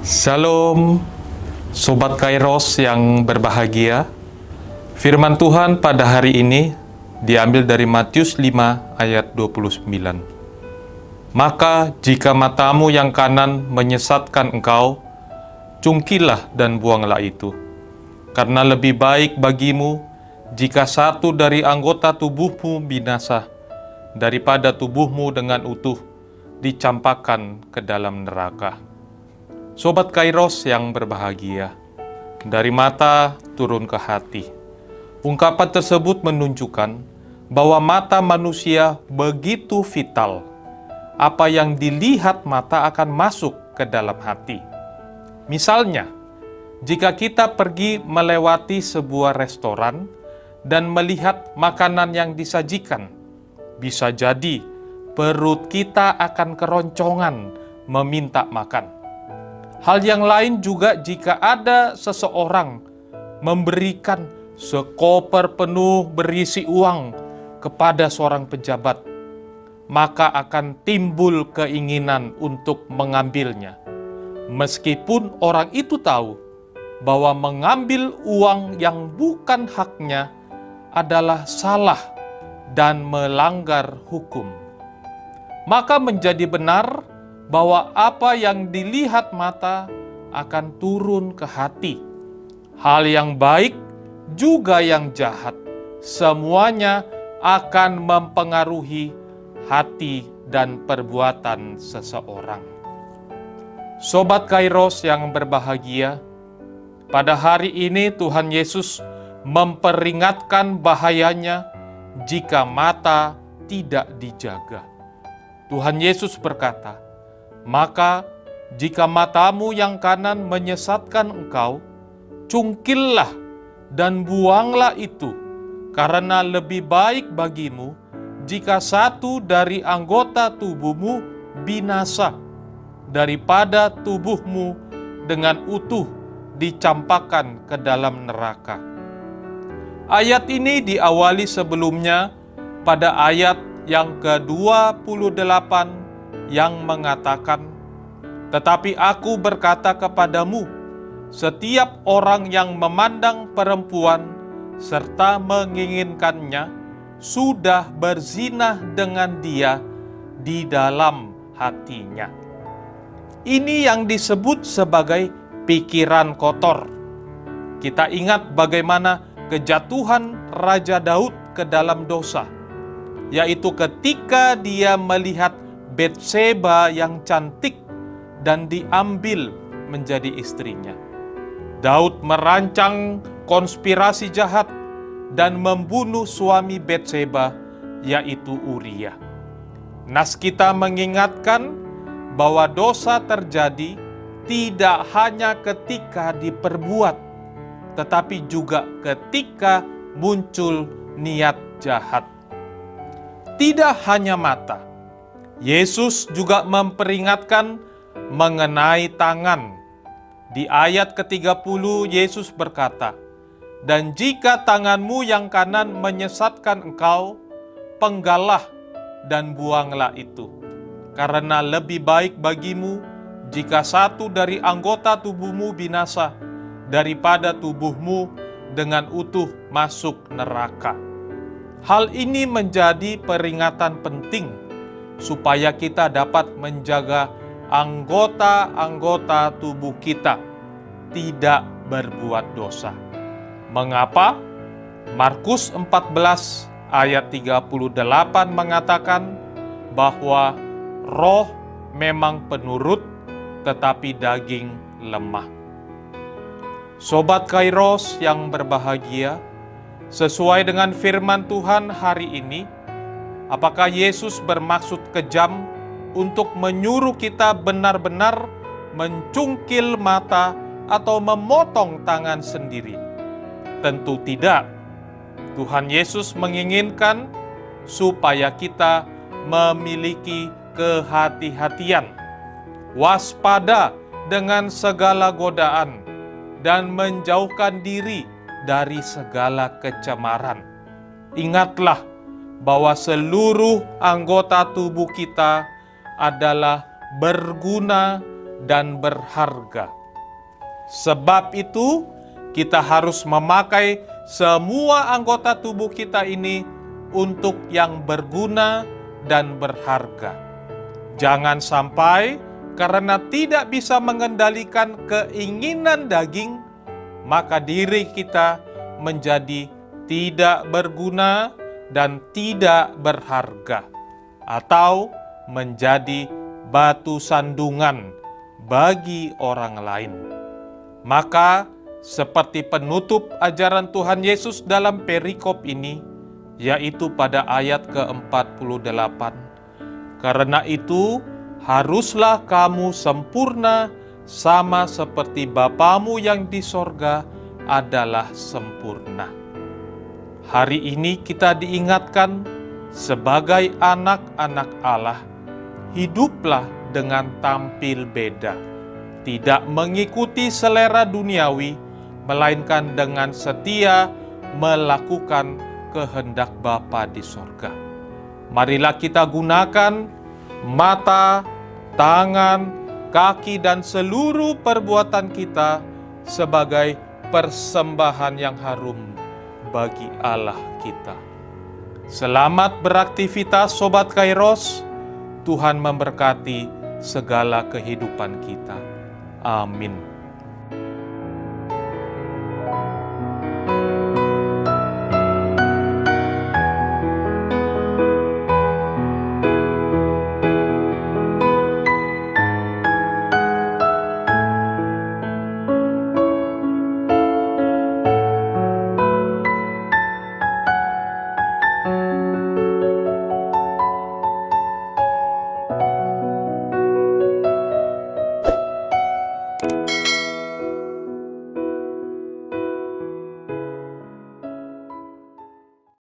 Shalom, Sobat Kairos yang berbahagia. Firman Tuhan pada hari ini diambil dari Matius 5 ayat 29. Maka jika matamu yang kanan menyesatkan engkau, cungkilah dan buanglah itu. Karena lebih baik bagimu jika satu dari anggota tubuhmu binasa, daripada tubuhmu dengan utuh dicampakkan ke dalam neraka. Sobat Kairos yang berbahagia, dari mata turun ke hati. Ungkapan tersebut menunjukkan bahwa mata manusia begitu vital. Apa yang dilihat mata akan masuk ke dalam hati. Misalnya, jika kita pergi melewati sebuah restoran dan melihat makanan yang disajikan, bisa jadi perut kita akan keroncongan meminta makan. Hal yang lain juga jika ada seseorang memberikan sekoper penuh berisi uang kepada seorang pejabat, maka akan timbul keinginan untuk mengambilnya. Meskipun orang itu tahu bahwa mengambil uang yang bukan haknya adalah salah dan melanggar hukum. Maka menjadi benar bahwa apa yang dilihat mata akan turun ke hati. Hal yang baik juga yang jahat, semuanya akan mempengaruhi hati dan perbuatan seseorang. Sobat Kairos yang berbahagia, pada hari ini Tuhan Yesus memperingatkan bahayanya jika mata tidak dijaga. Tuhan Yesus berkata, maka jika matamu yang kanan menyesatkan engkau, cungkillah dan buanglah itu, karena lebih baik bagimu jika satu dari anggota tubuhmu binasa, daripada tubuhmu dengan utuh dicampakkan ke dalam neraka. Ayat ini diawali sebelumnya pada ayat yang ke-28 yang mengatakan, tetapi aku berkata kepadamu, setiap orang yang memandang perempuan serta menginginkannya sudah berzina dengan dia di dalam hatinya. Ini yang disebut sebagai pikiran kotor. Kita ingat bagaimana kejatuhan Raja Daud ke dalam dosa, yaitu ketika dia melihat Batseba yang cantik dan diambil menjadi istrinya. Daud merancang konspirasi jahat dan membunuh suami Batseba, yaitu Uria. Nas kita mengingatkan bahwa dosa terjadi tidak hanya ketika diperbuat, tetapi juga ketika muncul niat jahat. Tidak hanya mata, Yesus juga memperingatkan mengenai tangan. Di ayat ke-30 Yesus berkata, dan jika tanganmu yang kanan menyesatkan engkau, penggallah dan buanglah itu. Karena lebih baik bagimu jika satu dari anggota tubuhmu binasa, daripada tubuhmu dengan utuh masuk neraka. Hal ini menjadi peringatan penting supaya kita dapat menjaga anggota-anggota tubuh kita tidak berbuat dosa. Mengapa? Markus 14 ayat 38 mengatakan bahwa roh memang penurut, tetapi daging lemah. Sobat Kairos yang berbahagia, sesuai dengan firman Tuhan hari ini, apakah Yesus bermaksud kejam untuk menyuruh kita benar-benar mencungkil mata atau memotong tangan sendiri? Tentu tidak. Tuhan Yesus menginginkan supaya kita memiliki kehati-hatian, waspada dengan segala godaan, dan menjauhkan diri dari segala kecemaran. Ingatlah bahwa seluruh anggota tubuh kita adalah berguna dan berharga. Sebab itu, kita harus memakai semua anggota tubuh kita ini untuk yang berguna dan berharga. Jangan sampai karena tidak bisa mengendalikan keinginan daging, maka diri kita menjadi tidak berguna dan tidak berharga, atau menjadi batu sandungan bagi orang lain. Maka, seperti penutup ajaran Tuhan Yesus dalam perikop ini, yaitu pada ayat ke-48, karena itu, haruslah kamu sempurna sama seperti Bapamu yang di sorga adalah sempurna. Hari ini kita diingatkan sebagai anak-anak Allah, hiduplah dengan tampil beda, tidak mengikuti selera duniawi, melainkan dengan setia melakukan kehendak Bapa di sorga. Marilah kita gunakan mata, tangan, kaki, dan seluruh perbuatan kita sebagai persembahan yang harum bagi Allah kita. Selamat beraktivitas Sobat Kairos. Tuhan memberkati segala kehidupan kita. Amin.